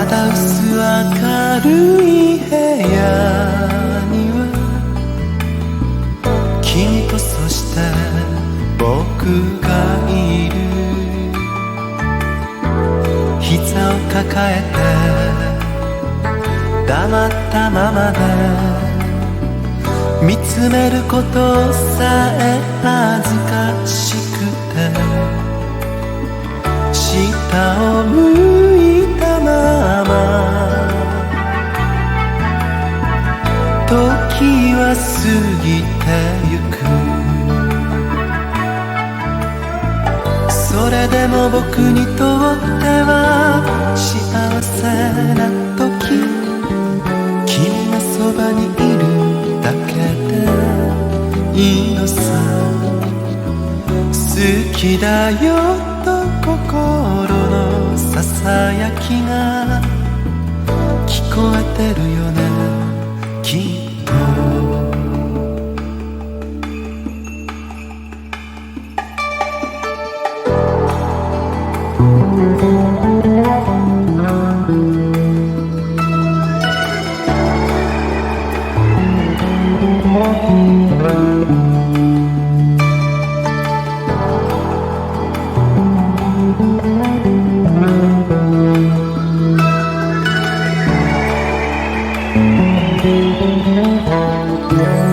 まだ薄明るい部屋には君とそして僕がいる。膝を抱えて黙ったままで見つめることさえ恥ずかしくて、下を向いたまま時は過ぎてゆく。それでも僕にとっては幸せな時、君がそばにいるだけでいいのさ。好きだよと心のささやきが聞こえてるよね、きっと。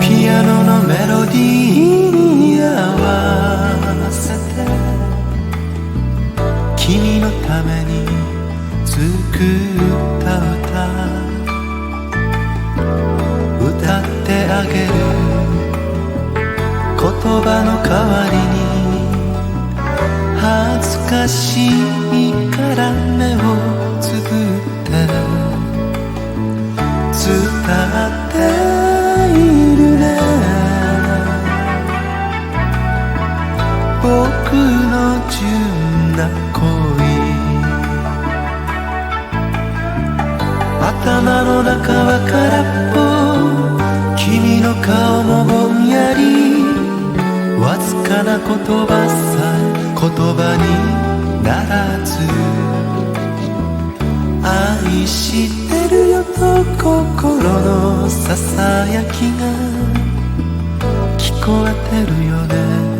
ピアノのメロディーに合わせて君のために作った歌、歌ってあげる。言葉の代わりに恥ずかしいから目をつぶって伝っているね。僕の純な恋、頭の中は空っぽ、君の顔もぼんやり、わずかな言葉さえ言葉にならず、愛してるよと心のささやきが聞こえてるよね。